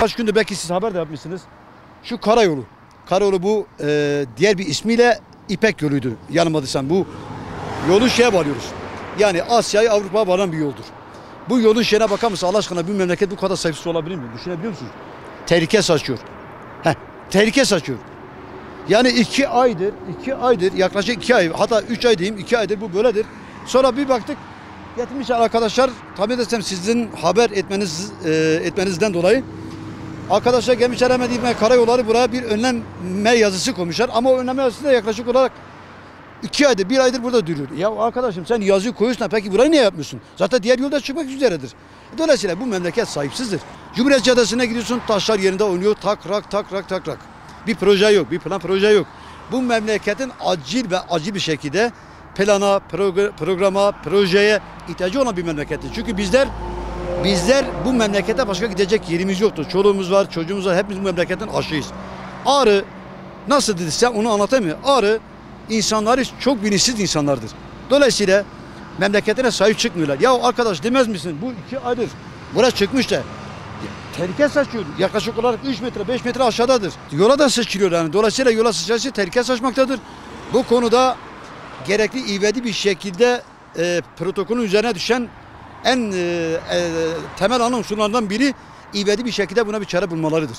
Kaç gündür belki siz haber de yapmışsınız. Şu karayolu. Karayolu bu diğer bir ismiyle İpek yoluydu. Yanılmadıysam bu yolu şeye bağlıyoruz. Yani Asya'yı Avrupa'ya bağlanan bir yoldur. Bu yolun şeyine bakar mısın Allah aşkına, bir memleket bu kadar sahipsiz olabilir mi? Düşünebiliyor musunuz? Tehlike saçıyor. Tehlike saçıyor. Yani 2 aydır yaklaşık 2 ay, hatta 3 ay diyeyim, 2 aydır bu böyledir. Sonra bir baktık getirmişler arkadaşlar, tabii desem sizin haber etmenizden dolayı arkadaşlar gelmişler, hemen karayolları buraya bir önleme yazısı koymuşlar ama o önleme yazısı da yaklaşık olarak 2 aydır, 1 aydır burada duruyor. Ya arkadaşım sen yazıyı koyuyorsun, peki burayı niye yapmıyorsun? Zaten diğer yolda çıkmak üzeredir. Dolayısıyla bu memleket sahipsizdir. Cumhuriyet Caddesi'ne gidiyorsun, taşlar yerinde oynuyor, tak. Bir proje yok, bir plan proje yok. Bu memleketin acil bir şekilde plana, programa, projeye ihtiyacı olan bir memlekettir. Çünkü bizler bu memlekete başka gidecek yerimiz yoktur. Çoluğumuz var, çocuğumuz var, hepimiz bu memleketin aşığıyız. Ağrı nasıl dediyse onu anlatamıyor. Ağrı insanları çok bilinçsiz insanlardır. Dolayısıyla memleketine sahip çıkmıyorlar. Ya arkadaş demez misin? Bu 2 aydır buraya çıkmış da tehlike saçıyor. Yaklaşık olarak 3 metre 5 metre aşağıdadır. Yola da sıçrıyor yani. Dolayısıyla yola sıçrası tehlike saçmaktadır. Bu konuda gerekli ivedi bir şekilde protokolün üzerine düşen en temel unsurlardan biri ivedi bir şekilde buna bir çare bulmalarıdır.